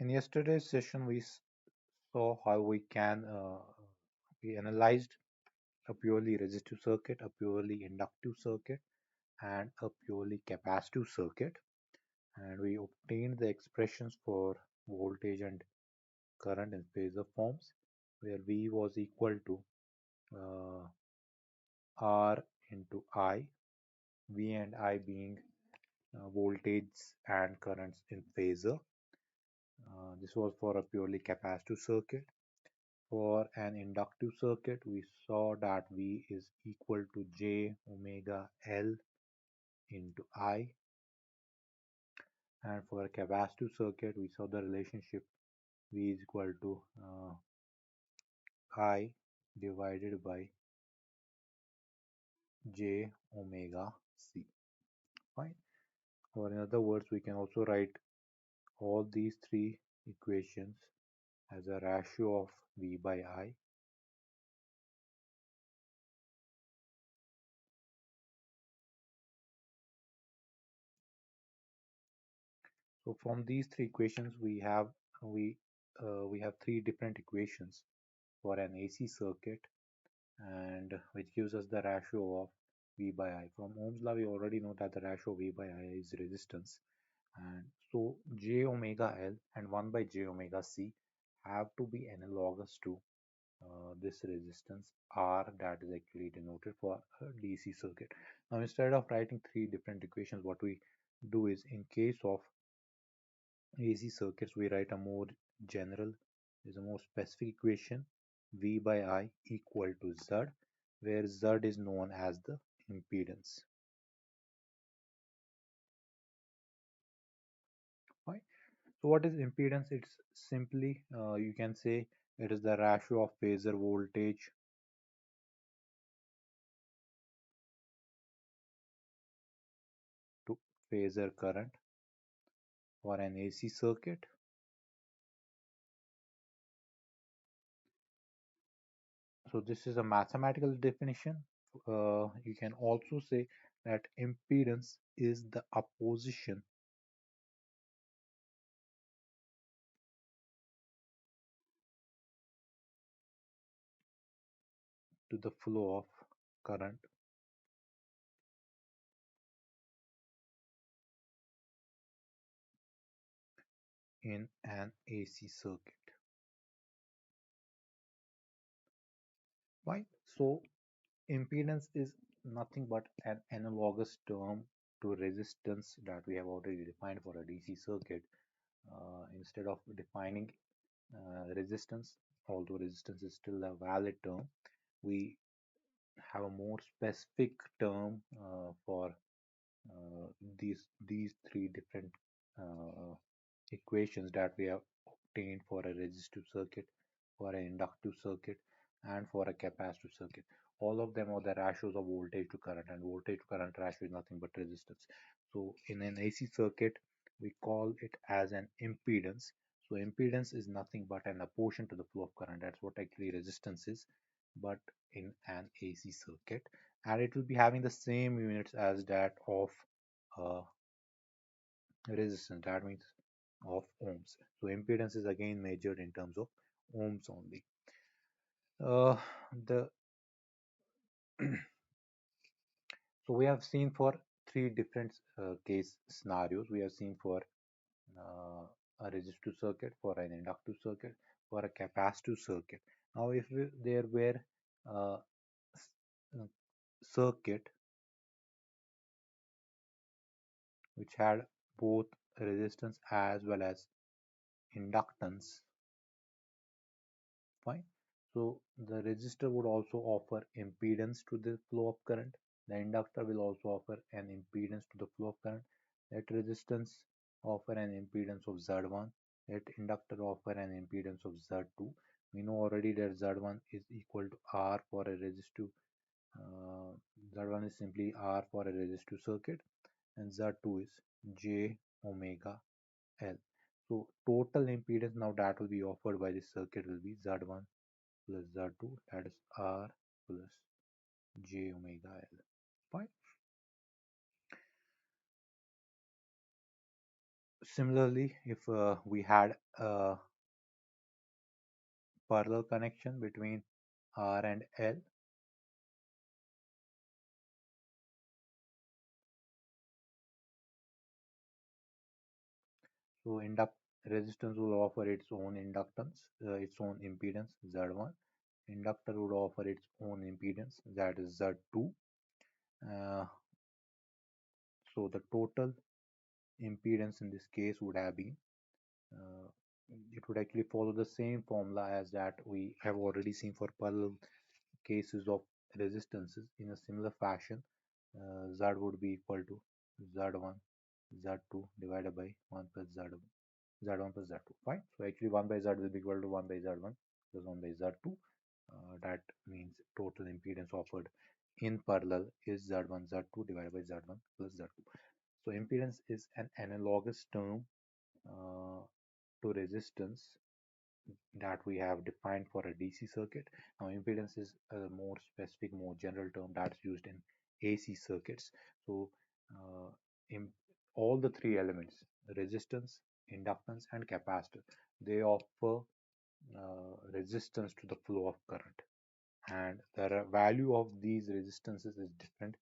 In yesterday's session, saw how we analyzed a purely resistive circuit, a purely inductive circuit, and a purely capacitive circuit, and we obtained the expressions for voltage and current in phasor forms, where V was equal to uh, R into I, V and I being voltage and currents in phasor. This was for a purely capacitive circuit. For an inductive circuit, we saw that V is equal to J omega L into I. And for a capacitive circuit, we saw the relationship V is equal to I divided by J omega C. Fine. Or in other words, we can also write all these three equations as a ratio of V by I. So from these three equations, we have three different equations for an AC circuit, and which gives us the ratio of V by I. From Ohm's law, we already know that the ratio of V by I is resistance, and so J omega L and 1 by J omega C have to be analogous to this resistance R that is actually denoted for a DC circuit. Now, instead of writing three different equations, what we do is, in case of AC circuits, we write a more general, is a more specific equation, V by I equal to Z, where Z is known as the impedance. Right? So what is impedance? It's simply, you can say, it is the ratio of phasor voltage to phasor current for an AC circuit. So this is a mathematical definition. You can also say that impedance is the opposition to the flow of current in an AC circuit. Why? So impedance is nothing but an analogous term to resistance that we have already defined for a DC circuit. Instead of defining resistance, although resistance is still a valid term, we have a more specific term for these three different uh, equations that we have obtained for a resistive circuit, for an inductive circuit, and for a capacitive circuit. All of them are the ratios of voltage to current, and voltage to current ratio is nothing but resistance. So in an AC circuit, we call it as an impedance. So impedance is nothing but an opposition to the flow of current. That's what actually resistance is, but in an AC circuit, and it will be having the same units as that of uh, resistance, that means of ohms. So impedance is again measured in terms of ohms only. The So we have seen for three different case scenarios. We have seen for uh, a resistive circuit, for an inductive circuit, for a capacitive circuit. Now if there were uh, uh, circuit which had both resistance as well as inductance, fine. So the resistor would also offer impedance to the flow of current. The inductor will also offer an impedance to the flow of current. Let resistance offer an impedance of Z1. Let inductor offer an impedance of Z2. We know already that Z1 is equal to R for a resistive. Uh, Z1 is simply R for a resistive circuit, and Z2 is J omega L. So total impedance now that will be offered by this circuit will be Z1 plus Z2, that is R plus J omega L. Fine. Similarly, if we had a parallel connection between R and L, so induct resistance will offer its own inductance, its own impedance Z1. Inductor would offer its own impedance, that is Z2. Uh, so the total impedance in this case would have been, uh, it would actually follow the same formula as that we have already seen for parallel cases of resistances. In a similar fashion, Z would be equal to Z1 Z2 divided by 1 plus Z1 Z1 plus Z2. Fine. So actually 1 by Z will be equal to 1 by Z1 plus 1 by Z2. That means total impedance offered in parallel is Z1 Z2 divided by Z1 plus Z2. So impedance is an analogous term uh, to resistance that we have defined for a DC circuit. Now, impedance is a more specific, more general term that's used in AC circuits. So, in all the three elements, resistance, inductance, and capacitor, they offer resistance to the flow of current. And the value of these resistances is different.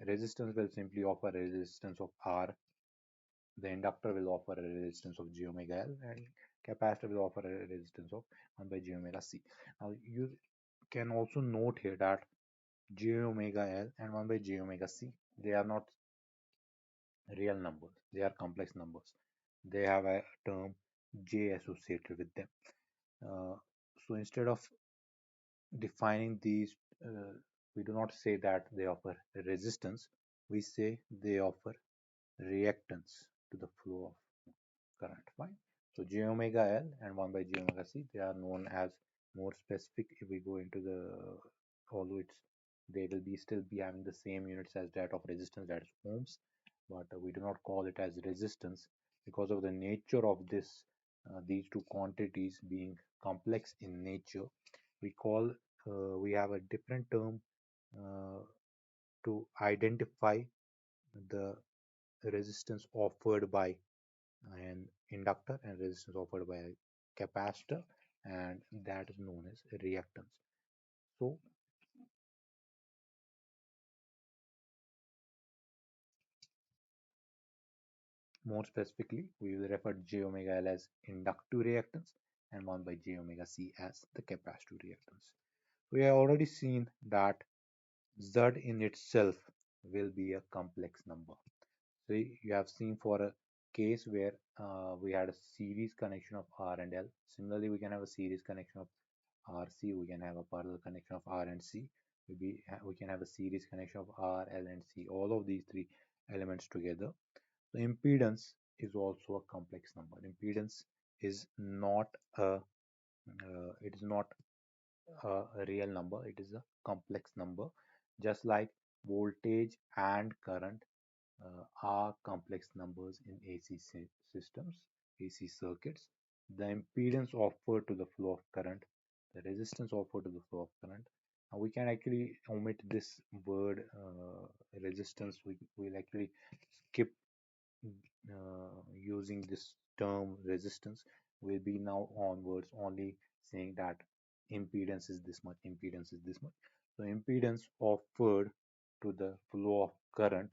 Resistance will simply offer a resistance of R, the inductor will offer a resistance of j omega L, and capacitor will offer a resistance of 1 by j omega C. Now you can also note here that j omega L and 1 by j omega C, they are not real numbers, they are complex numbers. They have a term j associated with them. Uh, so instead of defining these, we do not say that they offer resistance, we say they offer reactance to the flow of current. Fine. So j omega L and 1 by j omega C, they are known as more specific if we go into the, although it's, they will be still be having the same units as that of resistance, that is ohms, but we do not call it as resistance because of the nature of this, these two quantities being complex in nature. We call, we have a different term uh, to identify the resistance offered by an inductor and resistance offered by a capacitor, and that is known as reactance. So more specifically, we will refer j omega L as inductive reactance and 1 by j omega C as the capacitive reactance. We have already seen that Z in itself will be a complex number. So you have seen for a case where we had a series connection of R and L. Similarly, we can have a series connection of RC, we can have a parallel connection of R and C. We can have a series connection of R, L, and C, all of these three elements together. So impedance is also a complex number. Impedance is not a, it is not a real number, it is a complex number. Just like voltage and current are complex numbers in AC systems, AC circuits. The impedance offered to the flow of current, the resistance offered to the flow of current. Now we can actually omit this word resistance. We will actually skip using this term resistance. We'll be now onwards only saying that impedance is this much, impedance is this much. So impedance offered to the flow of current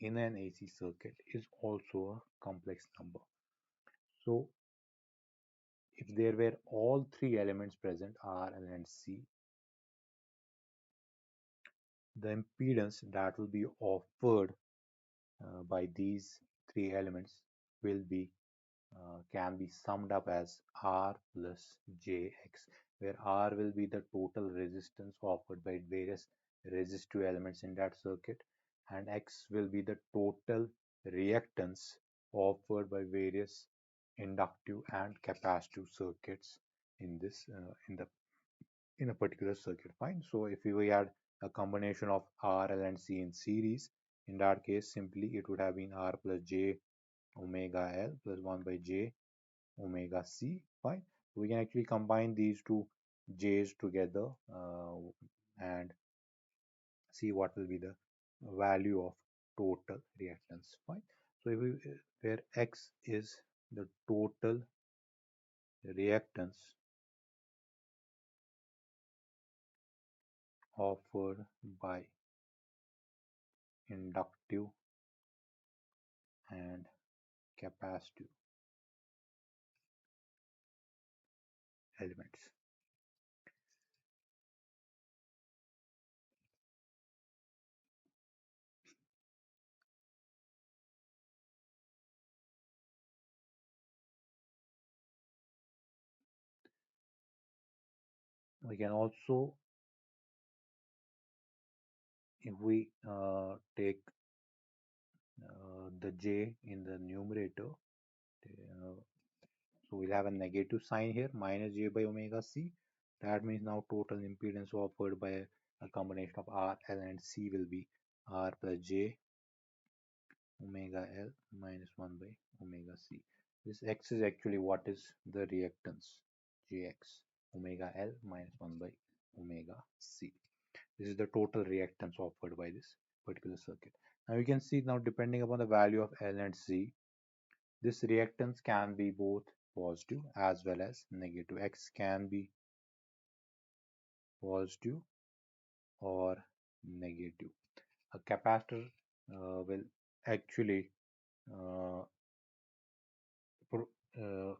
in an AC circuit is also a complex number. So if there were all three elements present, R, L, and C, the impedance that will be offered by these three elements will be, can be summed up as R plus Jx, where R will be the total resistance offered by various resistive elements in that circuit, and X will be the total reactance offered by various inductive and capacitive circuits in this, in a particular circuit. Fine. So if we had a combination of R, L, and C in series, in that case simply it would have been R plus J omega L plus 1 by J omega C. Fine. We can actually combine these two J's together and see what will be the value of total reactance. Fine. So if we, where X is the total reactance offered by inductive and capacitive elements. We can also, if we take the j in the numerator, so we'll have a negative sign here, minus j by omega c. That means now total impedance offered by a combination of R, L and C will be R plus j omega L minus 1 by omega c. This x is actually what is the reactance, jx omega L minus 1 by omega c. This is the total reactance offered by this particular circuit. Now you can see, now depending upon the value of L and C, this reactance can be both positive as well as negative. X can be positive or negative. A capacitor will actually uh, uh,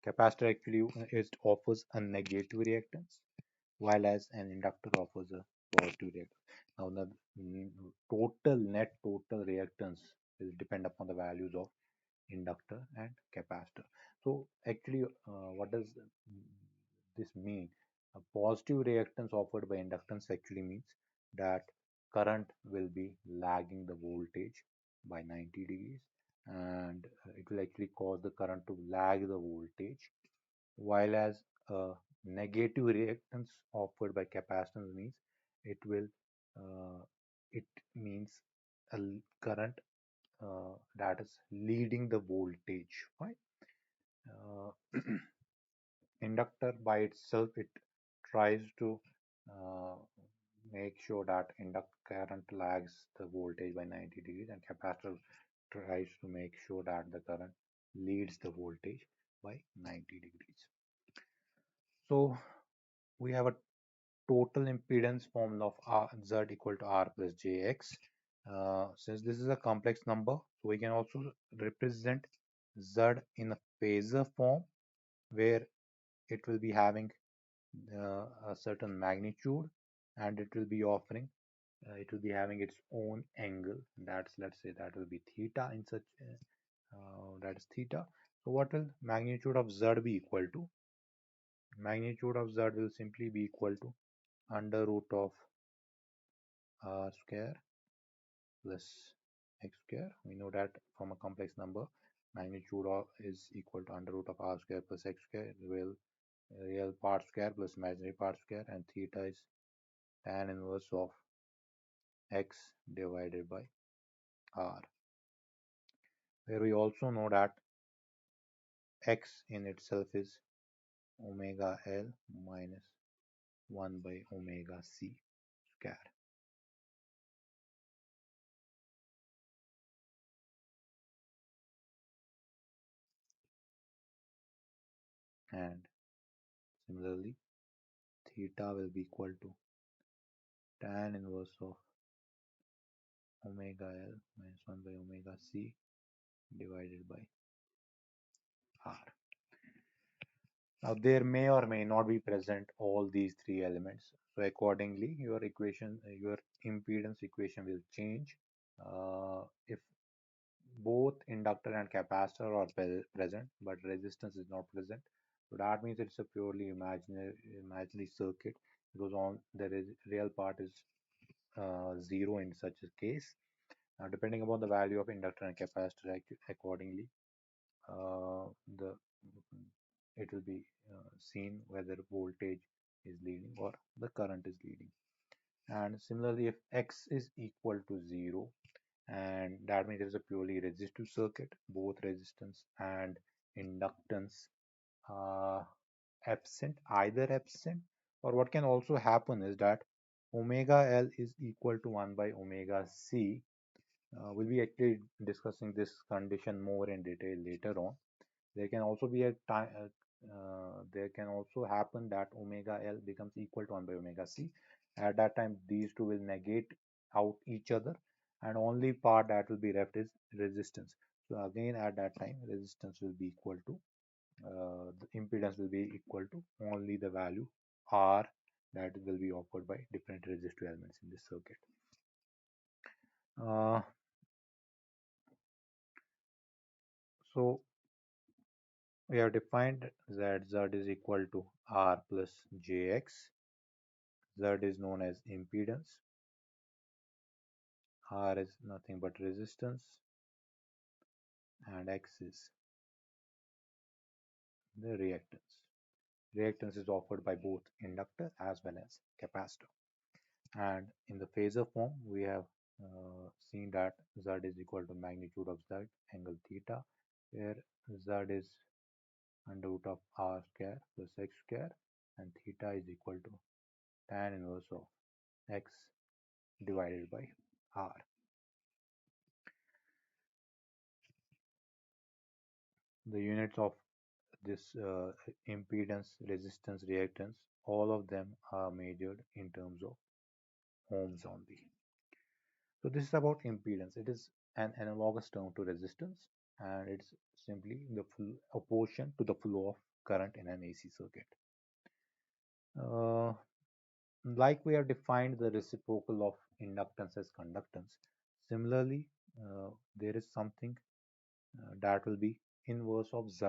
capacitor actually it offers a negative reactance, while as an inductor offers a positive reactance. Now the total reactance will depend upon the values of inductor and capacitor. So actually, what does this mean? A positive reactance offered by inductance actually means that current will be lagging the voltage by 90 degrees, and it will actually cause the current to lag the voltage, while as a negative reactance offered by capacitance means it will it means a current that is leading the voltage, right? uh, Inductor by itself, it tries to uh, make sure that inductor current lags the voltage by 90 degrees, and capacitor tries to make sure that the current leads the voltage by 90 degrees. So we have a total impedance formula of R, Z equal to R plus JX. Since this is a complex number, so we can also represent Z in a phasor form, where it will be having a certain magnitude, and it will be offering it will be having its own angle. That's, let's say, that will be theta in such that is theta. So what will magnitude of Z be equal to? Magnitude of Z will simply be equal to under root of R square plus x square. We know that from a complex number, magnitude of is equal to under root of R square plus x square, real part square plus imaginary part square, and theta is tan inverse of x divided by r, where we also know that x in itself is omega L minus 1 by omega c square. And similarly, theta will be equal to tan inverse of omega L minus 1 by omega c divided by r. Now there may or may not be present all these three elements. So accordingly, your impedance equation will change. If both inductor and capacitor are present, but resistance is not present, so that means it's a purely imaginary circuit, because on there is real part is zero in such a case. Now, depending upon the value of inductor and capacitor, accordingly, the it will be seen whether voltage is leading or the current is leading. And similarly, if x is equal to 0, and that means it is a purely resistive circuit, both resistance and inductance are either absent, or what can also happen is that omega L is equal to 1 by omega c, We'll be actually discussing this condition more in detail later on. There can also be a time. There can also happen that omega L becomes equal to 1 by omega C. At that time, these two will negate out each other, and only part that will be left is resistance. So again, at that time, resistance will be equal to the impedance will be equal to only the value R that will be offered by different resistive elements in this circuit. Uh, so we have defined that Z is equal to R plus Jx. Z is known as impedance. R is nothing but resistance, and X is the reactance. Reactance is offered by both inductor as well as capacitor. And in the phasor form, we have seen that Z is equal to magnitude of Z angle theta, where Z is under root of R square plus X square, and theta is equal to tan inverse of X divided by R. The units of this impedance, resistance, reactance, all of them are measured in terms of ohms only. So this is about impedance. It is an analogous term to resistance, and it's simply the full opposition to the flow of current in an AC circuit. Uh, like we have defined the reciprocal of inductance as conductance, similarly, there is something that will be inverse of Z.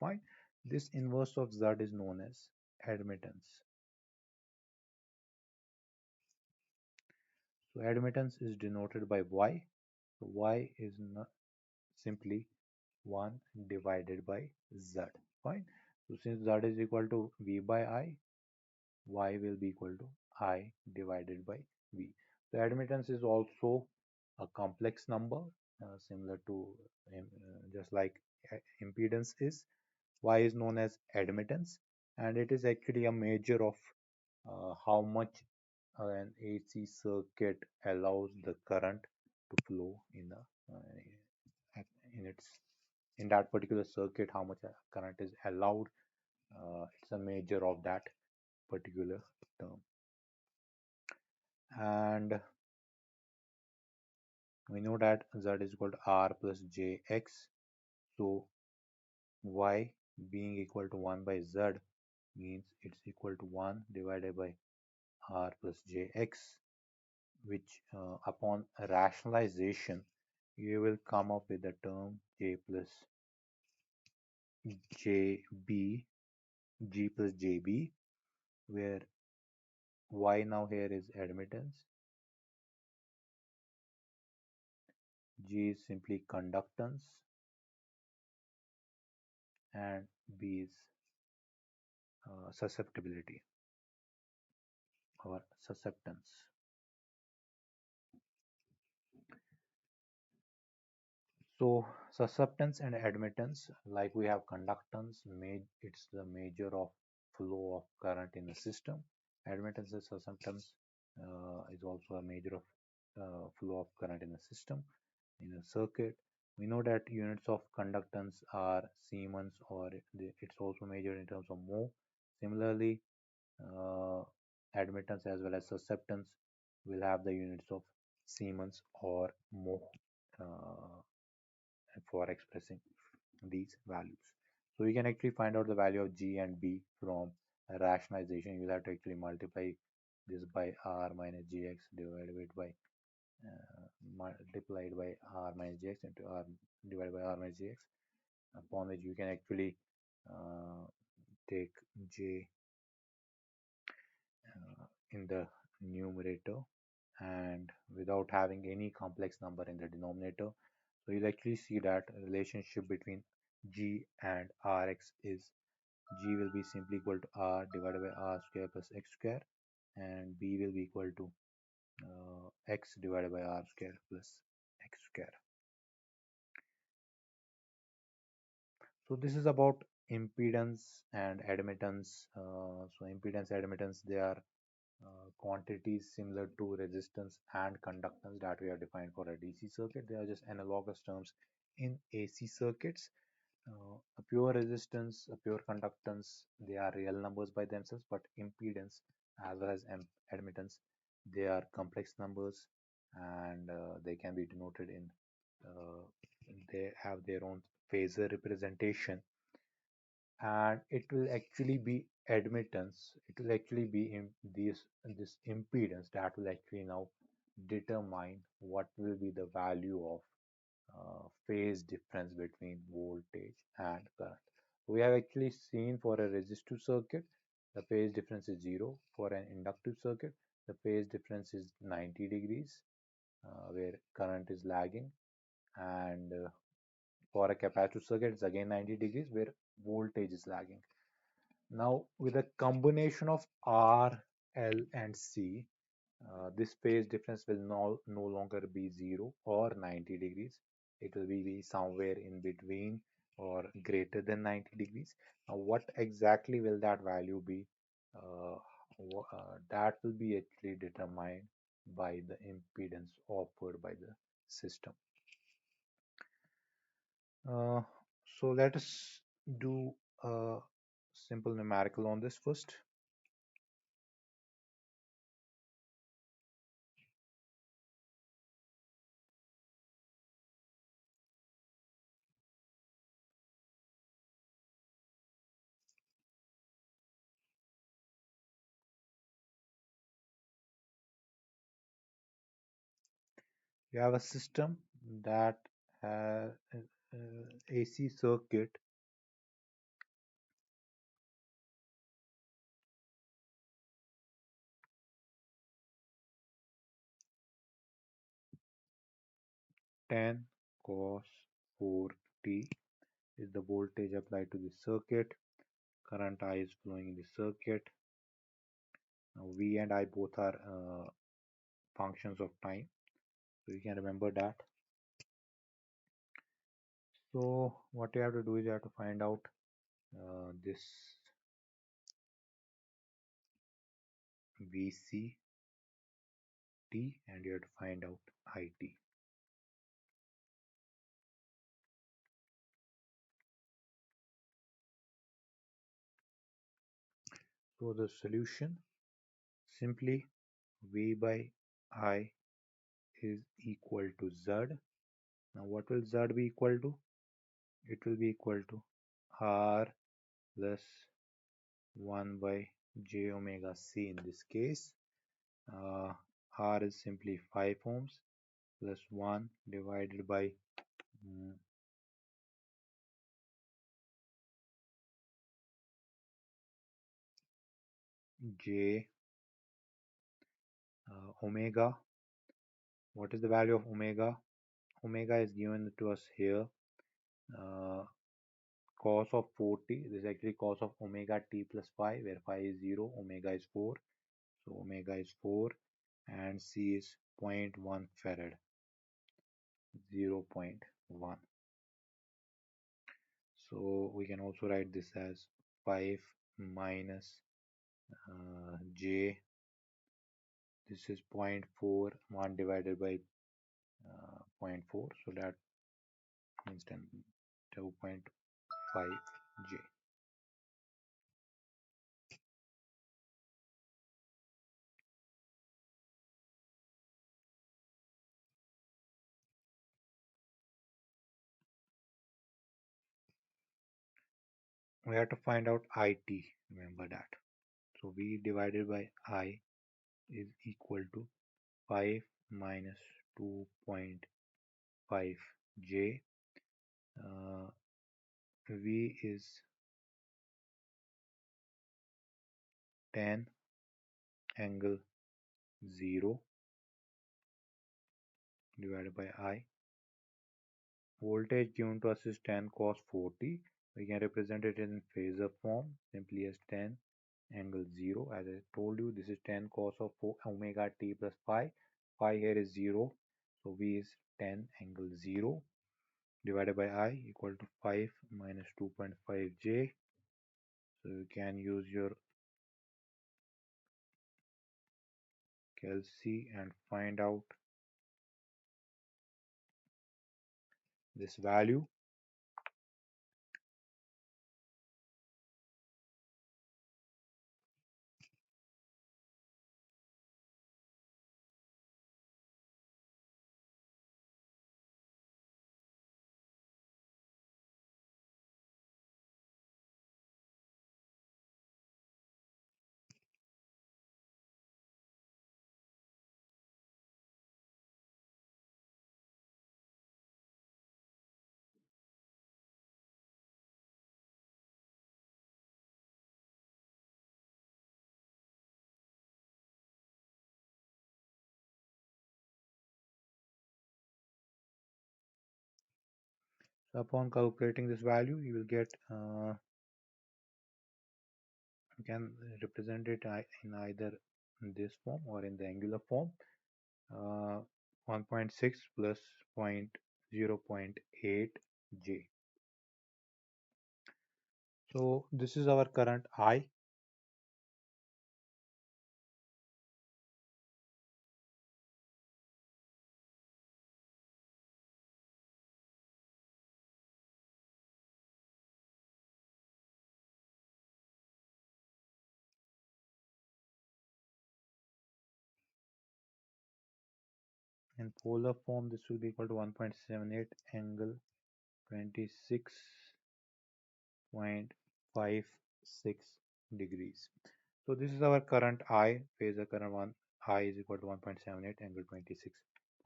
Fine. This inverse of Z is known as admittance. So admittance is denoted by Y. So Y is not simply 1 divided by Z. Fine. So since Z is equal to V by I, Y will be equal to I divided by V. So admittance is also a complex number, similar to just like impedance is. Y is known as admittance, and it is actually a measure of how much an AC circuit allows the current to flow in its in that particular circuit. How much current is allowed? It's a measure of that particular term, and we know that Z is equal to R plus JX. So Y being equal to 1 by Z means it's equal to 1 divided by R plus Jx, which upon rationalization you will come up with the term J plus JB, G plus JB, where Y now here is admittance, G is simply conductance, and B is susceptibility or susceptance. So susceptance and admittance, like we have conductance, it's the measure of flow of current in the system. Admittance and susceptance is also a measure of flow of current in the system in a circuit. We know that units of conductance are Siemens, or it's also measured in terms of mho. Similarly, uh, admittance as well as susceptance will have the units of Siemens or mho. Uh, for expressing these values. So you can actually find out the value of G and B from a rationalization. You'll have to actually multiply this by R minus Gx divided by multiplied by R minus Gx into R divided by R minus Gx, upon which you can actually uh, take J in the numerator and without having any complex number in the denominator. So you'll actually see that relationship between G and Rx is G will be simply equal to R divided by R square plus X square, and B will be equal to X divided by R square plus X square. So this is about impedance and admittance. So impedance, admittance, they are quantities similar to resistance and conductance that we have defined for a DC circuit. They are just analogous terms in AC circuits. A pure resistance, a pure conductance, they are real numbers by themselves, but impedance as well as admittance, they are complex numbers, and they can be denoted in, uh, they have their own phasor representation, and it will actually be admittance, it will actually be in this impedance that will actually now determine what will be the value of phase difference between voltage and current. We have actually seen for a resistive circuit the phase difference is 0. For an inductive circuit the phase difference is 90 degrees, where current is lagging, and for a capacitive circuit it's again 90 degrees where voltage is lagging. Now, with a combination of R, L, and C, this phase difference will no longer be 0 or 90 degrees. It will be somewhere in between or greater than 90 degrees. Now, what exactly will that value be? Uh, that will be actually determined by the impedance offered by the system. Uh, so let us do a simple numerical on this first. You have a system that has AC circuit, 10 cos 4t is the voltage applied to the circuit. Current I is flowing in the circuit. Now V and I both are functions of time, so you can remember that. So what you have to do is you have to find out this VCT, and you have to find out IT. So the solution, simply V by I is equal to Z. Now what will Z be equal to? It will be equal to R plus 1 by j omega c in this case. Uh, R is simply 5 ohms plus 1 divided by mm, j omega. What is the value of omega? Omega is given to us here. Uh, cos of 40, this is actually cos of omega t plus phi, where phi is 0, omega is 4. So omega is 4 and c is 0.1 farad, 0.1. So we can also write this as 5 minus j, this is 0.4, 1 divided by 0.4, so that means 2.5 j. We have to find out IT, remember that. So V divided by I is equal to 5 minus 2.5 j. V is 10 angle 0 divided by I. Voltage given to us is 10 cos 40. We can represent it in phasor form simply as 10 angle 0. As I told you, this is 10 cos of omega t plus phi. Phi here is 0. So V is 10 angle 0 divided by I equal to 5 minus 2.5 j. So you can use your LC and find out this value. So upon calculating this value, you will get you can represent it in either this form or in the angular form. uh, 1.6 plus 0.8 J. So this is our current I. In polar form, this will be equal to 1.78 angle 26.56 degrees. So this is our current I, phasor current one. I is equal to 1.78 angle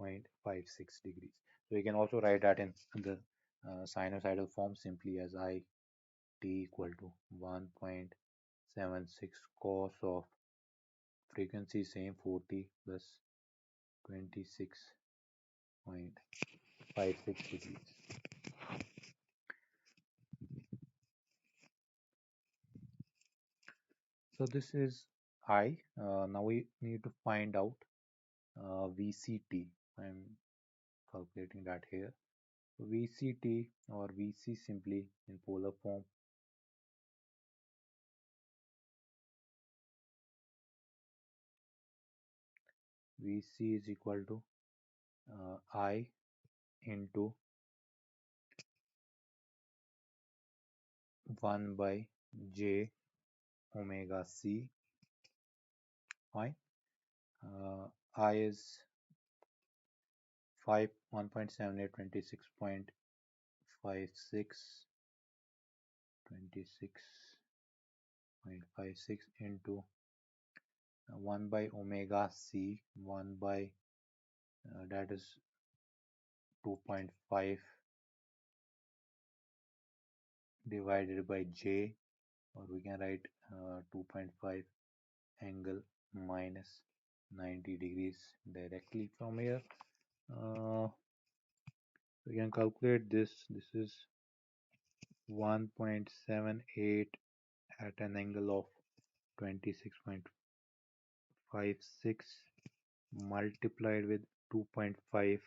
26.56 degrees. So you can also write that in the sinusoidal form simply as I t equal to 1.76 cos of frequency same 40 plus 26.56 degrees. So this is I. Now we need to find out VCT. I'm calculating that here. VCT or VC simply in polar form. VC is equal to I into 1 by J omega C. Fine. I is 1.78 26.56 into 1 by omega C, 1 by that is 2.5 divided by J, or we can write 2.5 angle minus 90 degrees directly from here. We can calculate this. This is 1.78 at an angle of 26.56 multiplied with 2.5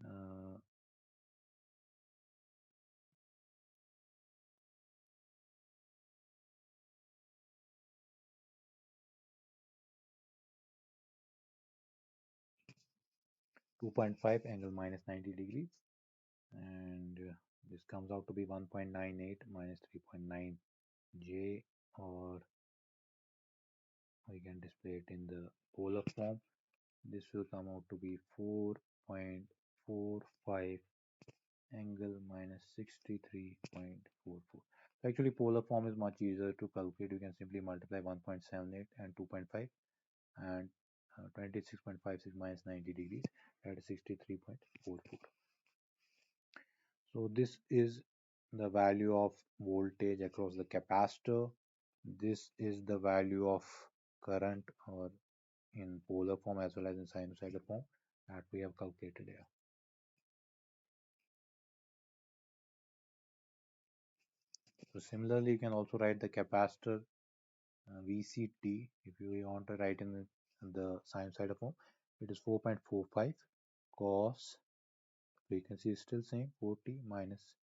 uh, 2.5 angle minus 90 degrees, and this comes out to be 1.98 minus 3.9 J, or we can display it in the polar form. This will come out to be 4.45 angle minus 63.44. Actually, polar form is much easier to calculate. You can simply multiply 1.78 and 2.5 and 26.56 minus 90 degrees, that is 63.44. So this is the value of voltage across the capacitor. This is the value of current, or in polar form as well as in sinusoidal form, that we have calculated here. So similarly, you can also write the capacitor VCT if you want to write in the sinusoidal form. It is 4.45 cos, frequency is still same, 40 minus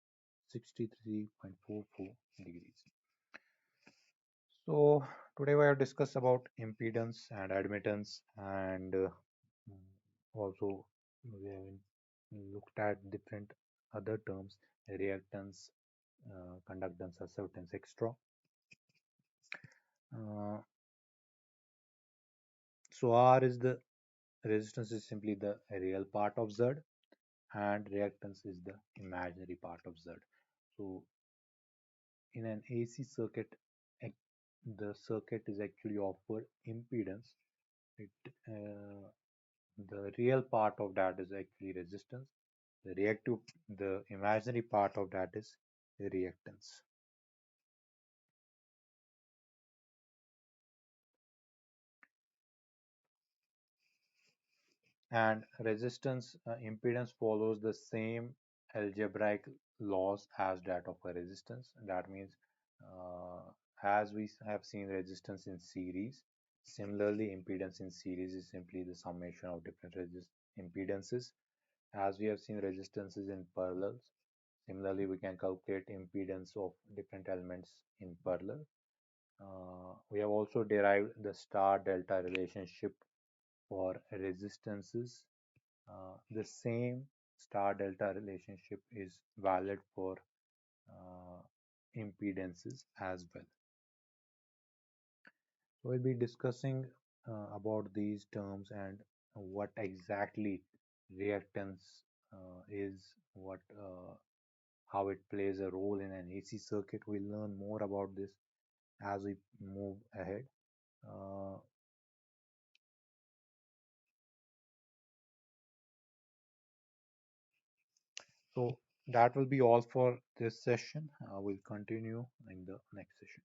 63.44 degrees. So Today we have discussed about impedance and admittance, and also we have looked at different other terms, reactance, conductance, acceptance, etc. Uh, so R is the resistance is simply the real part of Z, and reactance is the imaginary part of Z. So in an AC circuit, the circuit is actually offered impedance. It The real part of that is actually resistance. The imaginary part of that is reactance. And resistance impedance follows the same algebraic laws as that of a resistance. That means, as we have seen resistance in series, similarly impedance in series is simply the summation of different impedances. As we have seen resistances in parallels, similarly we can calculate impedance of different elements in parallel. We have also derived the star delta relationship for resistances. The same star delta relationship is valid for uh, impedances as well. So we'll be discussing about these terms and what exactly reactance is, what how it plays a role in an AC circuit. We'll learn more about this as we move ahead. Uh, so that will be all for this session. We'll continue in the next session.